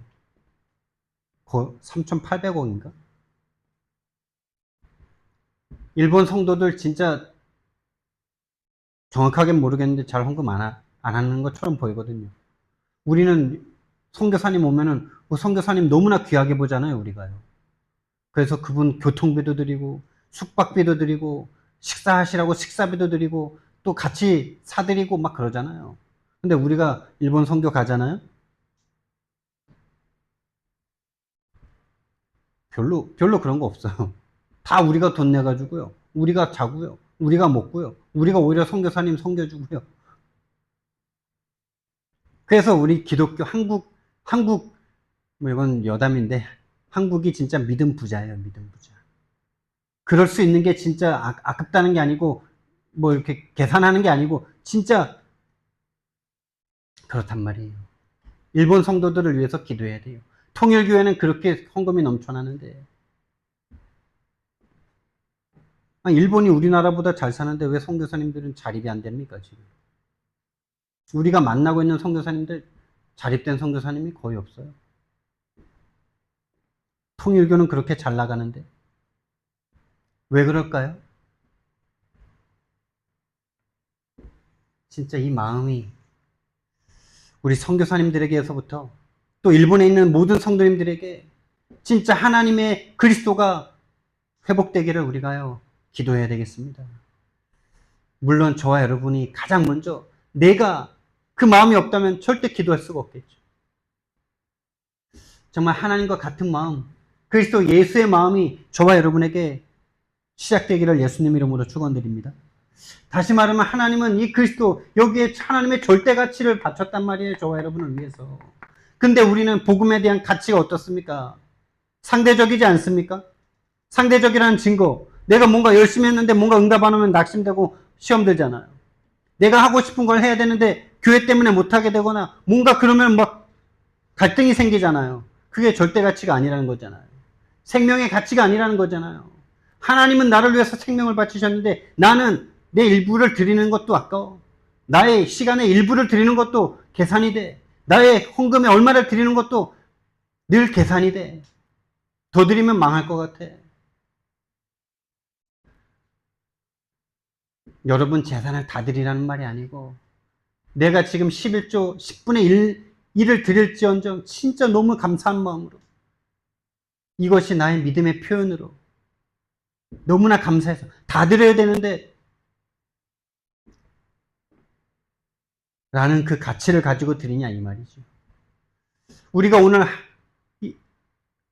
3,800억인가? 일본 성도들 진짜 정확하게 모르겠는데 잘 헌금 안 하는 것처럼 보이거든요. 우리는 선교사님 오면은 그 선교사님 너무나 귀하게 보잖아요, 우리가요. 그래서 그분 교통비도 드리고 숙박비도 드리고 식사하시라고 식사비도 드리고 또 같이 사드리고 막 그러잖아요. 근데 우리가 일본 선교 가잖아요. 별로 그런 거 없어요. 다 우리가 돈 내가지고요. 우리가 자고요. 우리가 먹고요. 우리가 오히려 선교사님 섬겨주고요. 그래서 우리 기독교 한국 뭐 이건 여담인데 한국이 진짜 믿음 부자예요. 믿음 부자. 그럴 수 있는 게 진짜 아깝다는 게 아니고 뭐 이렇게 계산하는 게 아니고 진짜 그렇단 말이에요. 일본 성도들을 위해서 기도해야 돼요. 통일교회는 그렇게 헌금이 넘쳐나는데 일본이 우리나라보다 잘 사는데 왜 선교사님들은 자립이 안 됩니까 지금? 우리가 만나고 있는 선교사님들 자립된 선교사님이 거의 없어요. 통일교는 그렇게 잘 나가는데 왜 그럴까요? 진짜 이 마음이 우리 선교사님들에게서부터 또 일본에 있는 모든 성도님들에게 진짜 하나님의 그리스도가 회복되기를 우리가요 기도해야 되겠습니다. 물론 저와 여러분이 가장 먼저 내가 그 마음이 없다면 절대 기도할 수가 없겠죠. 정말 하나님과 같은 마음, 그리스도 예수의 마음이 저와 여러분에게 시작되기를 예수님 이름으로 축원드립니다. 다시 말하면 하나님은 이 그리스도 여기에 하나님의 절대 가치를 바쳤단 말이에요. 저와 여러분을 위해서. 근데 우리는 복음에 대한 가치가 어떻습니까? 상대적이지 않습니까? 상대적이라는 증거. 내가 뭔가 열심히 했는데 뭔가 응답 안 오면 낙심되고 시험 들잖아요. 내가 하고 싶은 걸 해야 되는데 교회 때문에 못하게 되거나 뭔가 그러면 막 갈등이 생기잖아요. 그게 절대 가치가 아니라는 거잖아요. 생명의 가치가 아니라는 거잖아요. 하나님은 나를 위해서 생명을 바치셨는데 나는 내 일부를 드리는 것도 아까워. 나의 시간의 일부를 드리는 것도 계산이 돼. 나의 헌금에 얼마를 드리는 것도 늘 계산이 돼. 더 드리면 망할 것 같아. 여러분 재산을 다 드리라는 말이 아니고 내가 지금 11조 10분의 1을 드릴지언정 진짜 너무 감사한 마음으로 이것이 나의 믿음의 표현으로 너무나 감사해서 다 드려야 되는데 라는 그 가치를 가지고 드리냐 이 말이죠. 우리가 오늘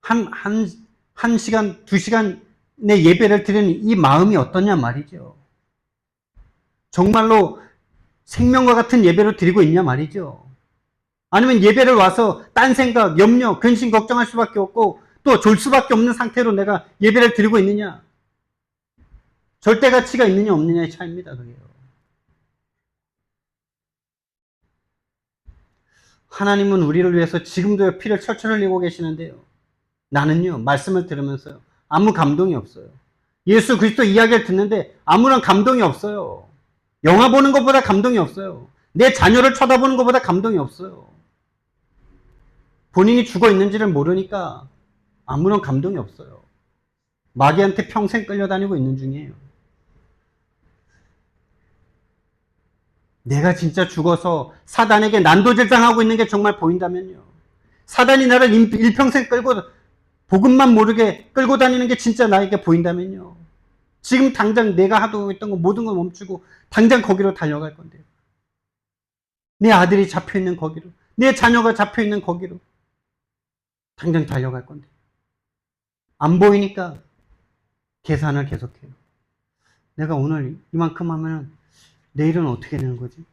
한 시간, 2시간의 예배를 드리는 이 마음이 어떠냐 말이죠. 정말로 생명과 같은 예배를 드리고 있냐 말이죠. 아니면 예배를 와서 딴 생각, 염려, 근심, 걱정할 수밖에 없고 또 졸 수밖에 없는 상태로 내가 예배를 드리고 있느냐. 절대 가치가 있느냐 없느냐의 차이입니다. 그게요. 하나님은 우리를 위해서 지금도 피를 철철 흘리고 계시는데요. 나는요, 말씀을 들으면서요, 아무 감동이 없어요. 예수 그리스도 이야기를 듣는데 아무런 감동이 없어요. 영화 보는 것보다 감동이 없어요. 내 자녀를 쳐다보는 것보다 감동이 없어요. 본인이 죽어 있는지를 모르니까 아무런 감동이 없어요. 마귀한테 평생 끌려다니고 있는 중이에요. 내가 진짜 죽어서 사단에게 난도질당하고 있는 게 정말 보인다면요. 사단이 나를 일평생 끌고 복음만 모르게 끌고 다니는 게 진짜 나에게 보인다면요. 지금 당장 내가 하고 있던 거 모든 걸 멈추고 당장 거기로 달려갈 건데요. 내 아들이 잡혀있는 거기로, 내 자녀가 잡혀있는 거기로 당장 달려갈 건데 안 보이니까 계산을 계속해요. 내가 오늘 이만큼 하면 내일은 어떻게 되는 거지?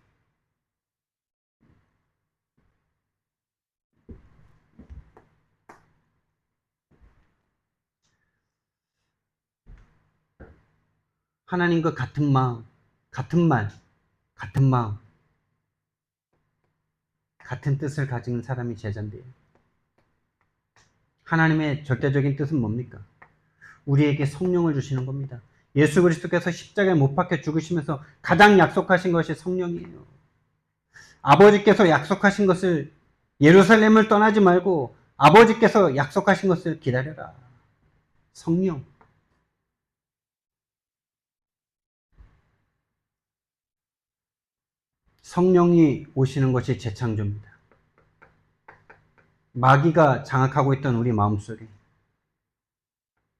하나님과 같은 마음, 같은 말, 같은 마음, 같은 뜻을 가진 사람이 제자인데요. 하나님의 절대적인 뜻은 뭡니까? 우리에게 성령을 주시는 겁니다. 예수 그리스도께서 십자가에 못 박혀 죽으시면서 가장 약속하신 것이 성령이에요. 아버지께서 약속하신 것을, 예루살렘을 떠나지 말고 아버지께서 약속하신 것을 기다려라. 성령. 성령이 오시는 것이 재창조입니다. 마귀가 장악하고 있던 우리 마음속에,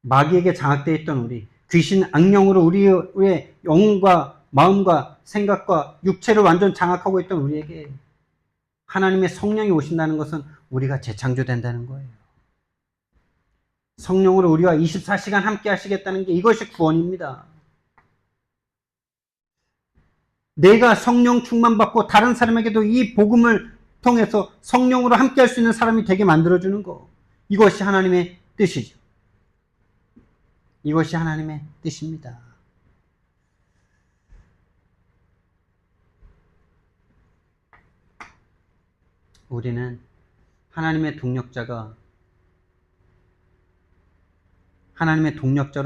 마귀에게 장악되어 있던 우리, 귀신 악령으로 우리의 영과 마음과 생각과 육체를 완전 장악하고 있던 우리에게 하나님의 성령이 오신다는 것은 우리가 재창조된다는 거예요. 성령으로 우리와 24시간 함께 하시겠다는 게 이것이 구원입니다. 내가 성령 충만받고 다른 사람에게도 이 복음을 통해서 성령으로 함께 할 수 있는 사람이 되게 만들어주는 거. 이것이 하나님의 뜻이죠. 이것이 하나님의 뜻입니다. 우리는 하나님의 동력자로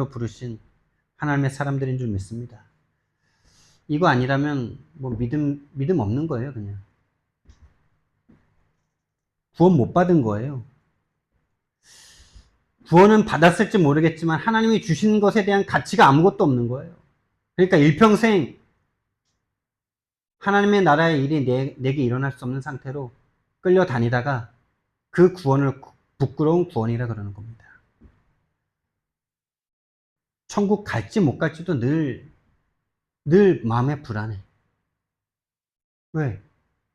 부르신 하나님의 사람들인 줄 믿습니다. 이거 아니라면 뭐 믿음 없는 거예요, 그냥. 구원 못 받은 거예요. 구원은 받았을지 모르겠지만 하나님이 주신 것에 대한 가치가 아무것도 없는 거예요. 그러니까 일평생 하나님의 나라의 일이 내게 일어날 수 없는 상태로 끌려다니다가 그 구원을 부끄러운 구원이라 그러는 겁니다. 천국 갈지 못 갈지도 늘 마음에 불안해. 왜?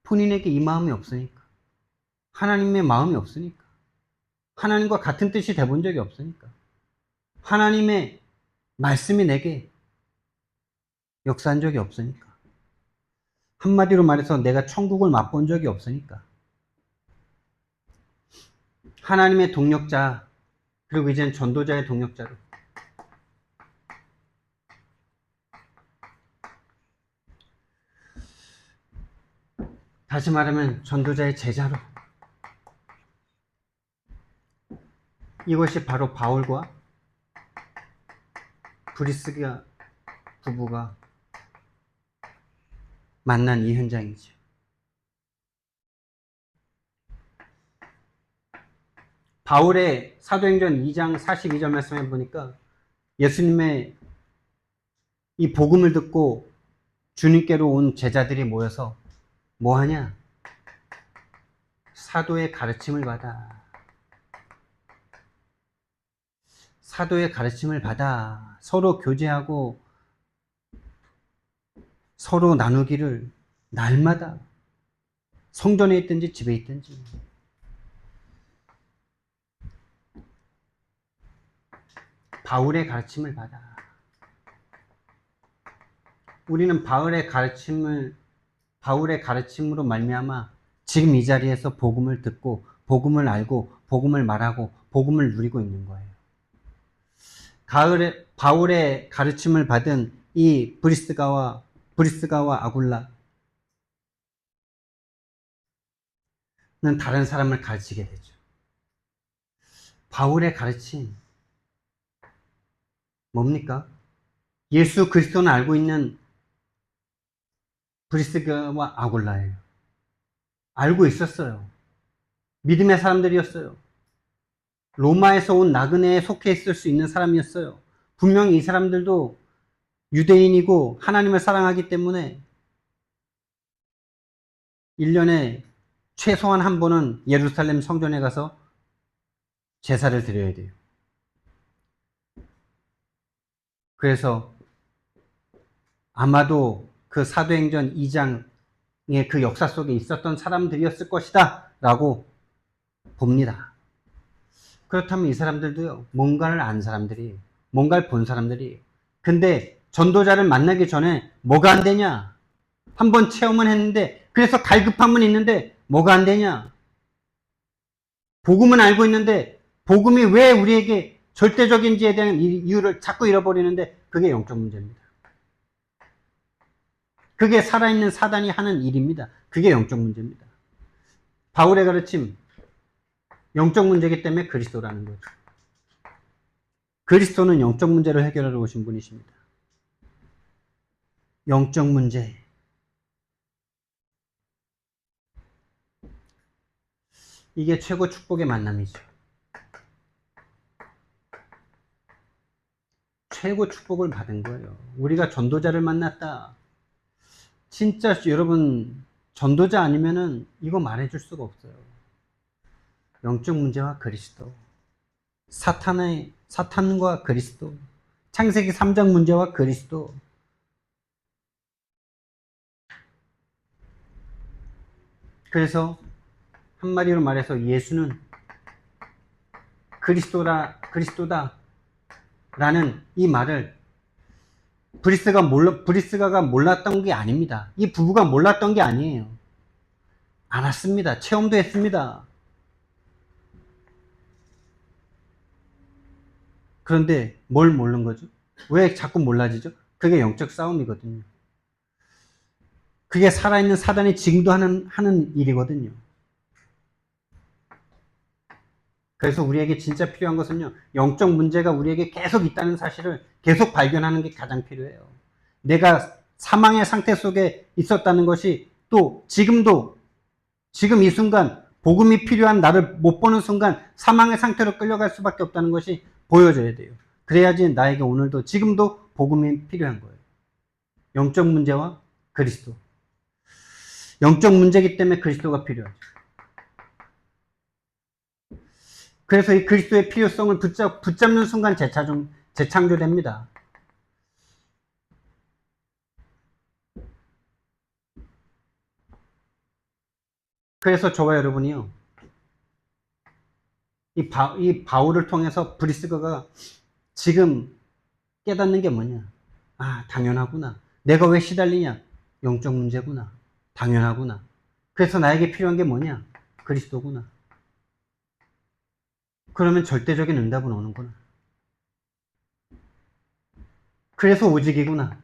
본인에게 이 마음이 없으니까. 하나님의 마음이 없으니까. 하나님과 같은 뜻이 돼본 적이 없으니까. 하나님의 말씀이 내게 역사한 적이 없으니까. 한마디로 말해서 내가 천국을 맛본 적이 없으니까. 하나님의 동력자, 그리고 이제는 전도자의 동력자로. 다시 말하면 전도자의 제자로. 이것이 바로 바울과 브리스가 부부가 만난 이 현장이죠. 바울의 사도행전 2장 42절 말씀해 보니까 예수님의 이 복음을 듣고 주님께로 온 제자들이 모여서 뭐 하냐? 사도의 가르침을 받아. 사도의 가르침을 받아. 서로 교제하고 서로 나누기를 날마다 성전에 있든지 집에 있든지. 바울의 가르침을 받아. 우리는 바울의 가르침으로 말미암아 지금 이 자리에서 복음을 듣고 복음을 알고 복음을 말하고 복음을 누리고 있는 거예요. 바울의 가르침을 받은 이 브리스가와 아굴라는 다른 사람을 가르치게 되죠. 바울의 가르침 뭡니까? 예수 그리스도는 알고 있는 브리스가와 아굴라예요. 알고 있었어요. 믿음의 사람들이었어요. 로마에서 온 나그네에 속해 있을 수 있는 사람이었어요. 분명히 이 사람들도 유대인이고 하나님을 사랑하기 때문에 1년에 최소한 한 번은 예루살렘 성전에 가서 제사를 드려야 돼요. 그래서 아마도 그 사도행전 2장의 그 역사 속에 있었던 사람들이었을 것이다 라고 봅니다. 그렇다면 이 사람들도요, 뭔가를 안 사람들이, 뭔가를 본 사람들이. 근데 전도자를 만나기 전에 뭐가 안 되냐? 한번 체험은 했는데, 그래서 갈급함은 있는데 뭐가 안 되냐? 복음은 알고 있는데 복음이 왜 우리에게 절대적인지에 대한 이유를 자꾸 잃어버리는데, 그게 영적 문제입니다. 그게 살아있는 사단이 하는 일입니다. 그게 영적 문제입니다. 바울의 가르침, 영적 문제이기 때문에 그리스도라는 거죠. 그리스도는 영적 문제를 해결하러 오신 분이십니다. 영적 문제. 이게 최고 축복의 만남이죠. 최고 축복을 받은 거예요. 우리가 전도자를 만났다. 진짜 여러분, 전도자 아니면은 이거 말해줄 수가 없어요. 영적 문제와 그리스도. 사탄과 그리스도. 창세기 3장 문제와 그리스도. 그래서 한마디로 말해서 예수는 그리스도다 라는 이 말을 브리스가가 몰랐던 게 아닙니다. 이 부부가 몰랐던 게 아니에요. 알았습니다. 체험도 했습니다. 그런데 뭘 모르는 거죠? 왜 자꾸 몰라지죠? 그게 영적 싸움이거든요. 그게 살아있는 사단이 지금도 하는 일이거든요. 그래서 우리에게 진짜 필요한 것은요, 영적 문제가 우리에게 계속 있다는 사실을 계속 발견하는 게 가장 필요해요. 내가 사망의 상태 속에 있었다는 것이 또 지금도, 지금 이 순간 복음이 필요한 나를 못 보는 순간 사망의 상태로 끌려갈 수밖에 없다는 것이 보여져야 돼요. 그래야지 나에게 오늘도 지금도 복음이 필요한 거예요. 영적 문제와 그리스도. 영적 문제이기 때문에 그리스도가 필요하죠. 그래서 이 그리스도의 필요성을 붙잡는 순간 재창조됩니다. 그래서 저와 여러분이요, 이 바울을 통해서 브리스가가 지금 깨닫는 게 뭐냐? 아, 당연하구나. 내가 왜 시달리냐? 영적 문제구나. 당연하구나. 그래서 나에게 필요한 게 뭐냐? 그리스도구나. 그러면 절대적인 응답은 오는구나. 그래서 오직이구나.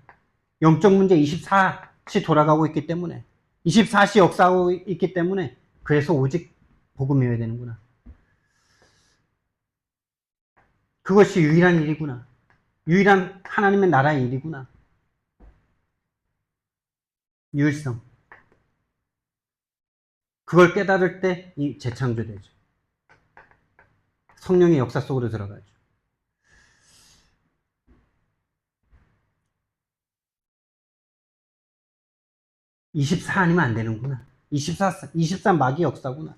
영적 문제 24시 돌아가고 있기 때문에, 24시 역사하고 있기 때문에, 그래서 오직 복음이어야 되는구나. 그것이 유일한 일이구나. 유일한 하나님의 나라의 일이구나. 유일성. 그걸 깨달을 때 이 재창조되죠. 성령의 역사 속으로 들어가죠. (24) 아니면 안 되는구나. 24 마귀 역사구나.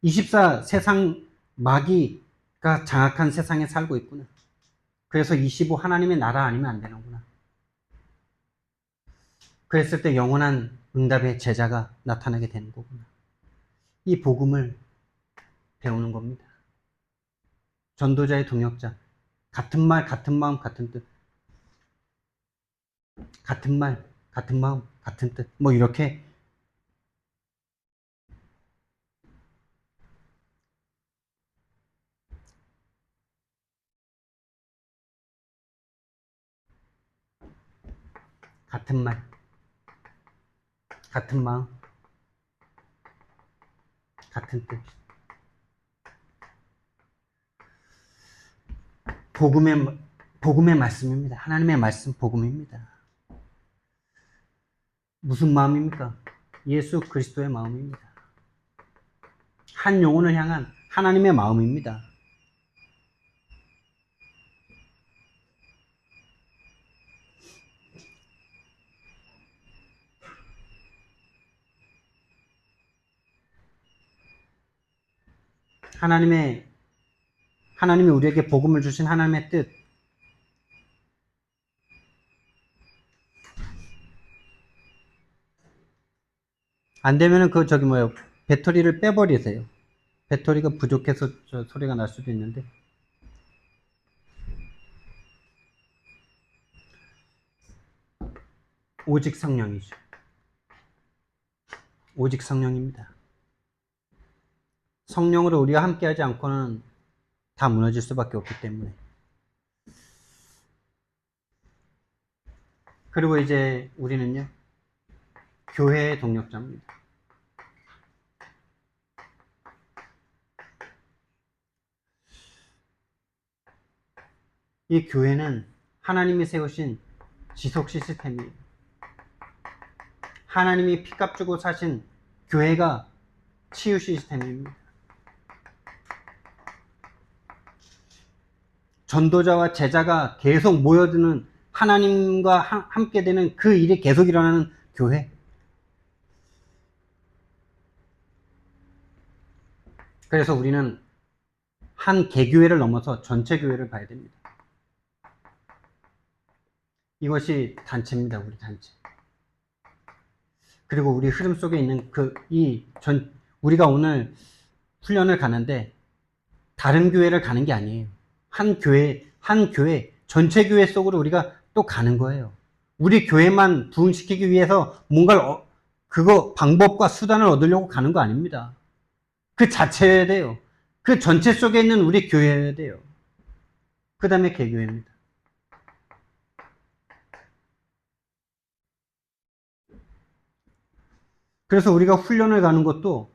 24 세상 마귀가 장악한 세상에 살고 있구나. 그래서 25 하나님의 나라 아니면 안 되는구나. 그랬을 때 영원한 응답의 제자가 나타나게 되는 거구나. 이 복음을 배우는 겁니다. 전도자의 동역자. 같은 말, 같은 마음, 같은 뜻. 같은 말, 같은 마음, 같은 뜻. 뭐 이렇게 같은 말, 같은 마음, 같은 뜻. 복음의 말씀입니다. 하나님의 말씀 복음입니다. 무슨 마음입니까? 예수 그리스도의 마음입니다. 한 영혼을 향한 하나님의 마음입니다. 하나님이 우리에게 복음을 주신 하나님의 뜻. 안 되면은 배터리를 빼버리세요. 배터리가 부족해서 소리가 날 수도 있는데. 오직 성령이죠. 오직 성령입니다. 성령으로 우리가 함께하지 않고는 다 무너질 수밖에 없기 때문에. 그리고 이제 우리는요, 교회의 동력자입니다. 이 교회는 하나님이 세우신 지속 시스템이에요. 하나님이 피값 주고 사신 교회가 치유 시스템입니다. 전도자와 제자가 계속 모여드는 하나님과 함께 되는 그 일이 계속 일어나는 교회. 그래서 우리는 한 개교회를 넘어서 전체 교회를 봐야 됩니다. 이것이 단체입니다. 우리 단체. 그리고 우리 흐름 속에 있는 우리가 오늘 훈련을 가는데 다른 교회를 가는 게 아니에요. 한 교회, 전체 교회 속으로 우리가 또 가는 거예요. 우리 교회만 부흥시키기 위해서 뭔가를, 방법과 수단을 얻으려고 가는 거 아닙니다. 그 자체여야 돼요. 그 전체 속에 있는 우리 교회여야 돼요. 그 다음에 개교회입니다. 그래서 우리가 훈련을 가는 것도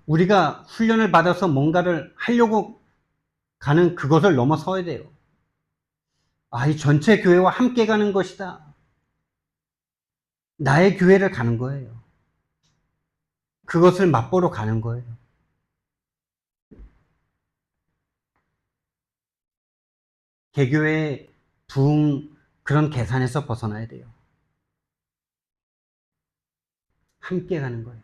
우리가 훈련을 받아서 뭔가를 하려고 가는 그것을 넘어서야 돼요. 이 전체 교회와 함께 가는 것이다. 나의 교회를 가는 거예요. 그것을 맛보러 가는 거예요. 개교회의 그런 계산에서 벗어나야 돼요. 함께 가는 거예요.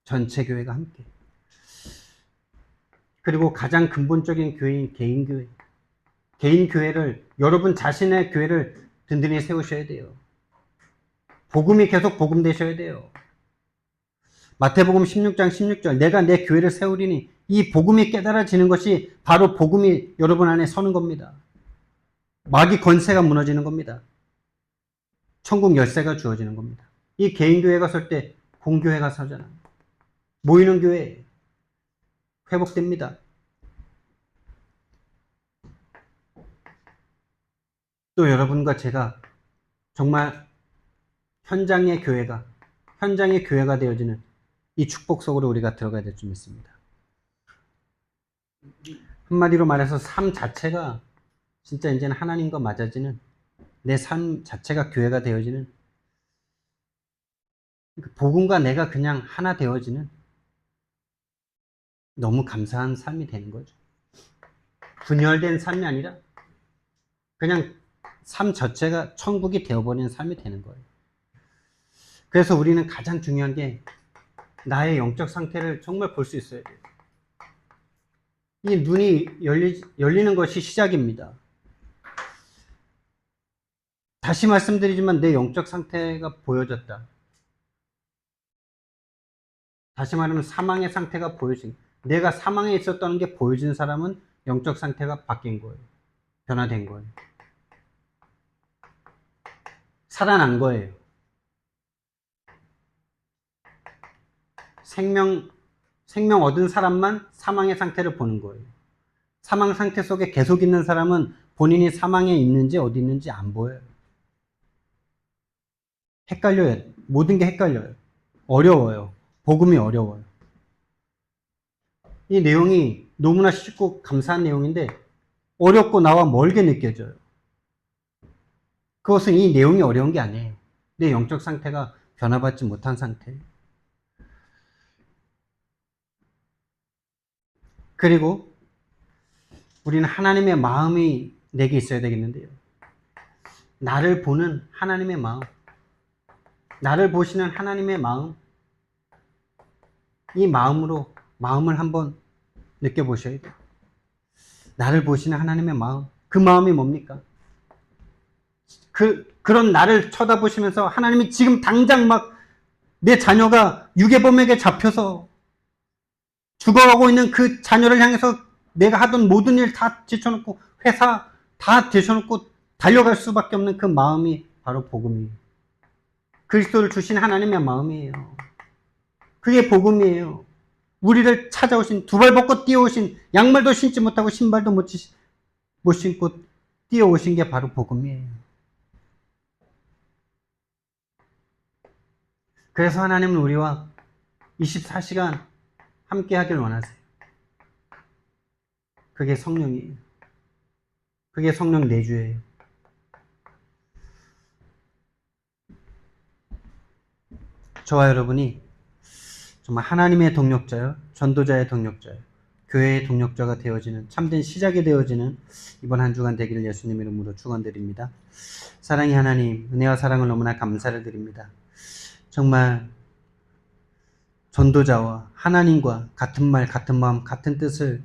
전체 교회가 함께. 그리고 가장 근본적인 교회인 개인교회. 개인교회를, 여러분 자신의 교회를 든든히 세우셔야 돼요. 복음이 계속 복음되셔야 돼요. 마태복음 16장 16절, 내가 내 교회를 세우리니, 이 복음이 깨달아지는 것이 바로 복음이 여러분 안에 서는 겁니다. 마귀 권세가 무너지는 겁니다. 천국 열쇠가 주어지는 겁니다. 이 개인교회가 설 때 공교회가 서잖아요. 모이는 교회 회복됩니다. 또 여러분과 제가 정말 현장의 교회가 되어지는 이 축복 속으로 우리가 들어가야 될 줄 믿습니다. 한마디로 말해서 삶 자체가 진짜 이제는 하나님과 맞아지는, 내 삶 자체가 교회가 되어지는, 복음과 내가 그냥 하나 되어지는 너무 감사한 삶이 되는 거죠. 분열된 삶이 아니라 그냥 삶 자체가 천국이 되어버리는 삶이 되는 거예요. 그래서 우리는 가장 중요한 게 나의 영적 상태를 정말 볼 수 있어야 돼요. 이 눈이 열리는 것이 시작입니다. 다시 말씀드리지만 내 영적 상태가 보여졌다. 다시 말하면 사망의 상태가 내가 사망에 있었다는 게 보여진 사람은 영적 상태가 바뀐 거예요. 변화된 거예요. 살아난 거예요. 생명 얻은 사람만 사망의 상태를 보는 거예요. 사망 상태 속에 계속 있는 사람은 본인이 사망에 있는지 어디 있는지 안 보여요. 헷갈려요. 모든 게 헷갈려요. 어려워요. 복음이 어려워요. 이 내용이 너무나 쉽고 감사한 내용인데 어렵고 나와 멀게 느껴져요. 그것은 이 내용이 어려운 게 아니에요. 내 영적 상태가 변화받지 못한 상태예요. 그리고 우리는 하나님의 마음이 내게 있어야 되겠는데요. 나를 보는 하나님의 마음, 나를 보시는 하나님의 마음, 이 마음을 한번 느껴보셔야 돼요. 나를 보시는 하나님의 마음, 그 마음이 뭡니까? 그런 나를 쳐다보시면서 하나님이 지금 당장 내 자녀가 유괴범에게 잡혀서 죽어가고 있는 그 자녀를 향해서 내가 하던 모든 일 다 제쳐놓고, 회사 다 제쳐놓고 달려갈 수밖에 없는 그 마음이 바로 복음이에요. 그리스도를 주신 하나님의 마음이에요. 그게 복음이에요. 우리를 찾아오신, 두 발 벗고 뛰어오신, 양말도 신지 못하고 신발도 못 신고 뛰어오신 게 바로 복음이에요. 그래서 하나님은 우리와 24시간 함께 하길 원하세요. 그게 성령이에요. 그게 성령 내주예요. 저와 여러분이 정말 하나님의 동력자요, 전도자의 동력자요, 교회의 동력자가 되어지는, 참된 시작이 되어지는 이번 한 주간 되기를 예수님 이름으로 축원드립니다. 사랑의 하나님, 은혜와 사랑을 너무나 감사를 드립니다. 정말 전도자와 하나님과 같은 말, 같은 마음, 같은 뜻을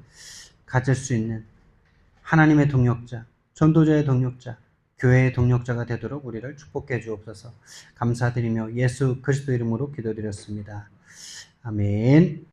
가질 수 있는 하나님의 동력자, 전도자의 동력자, 교회의 동력자가 되도록 우리를 축복해 주옵소서. 감사드리며 예수 그리스도 이름으로 기도드렸습니다. 아멘.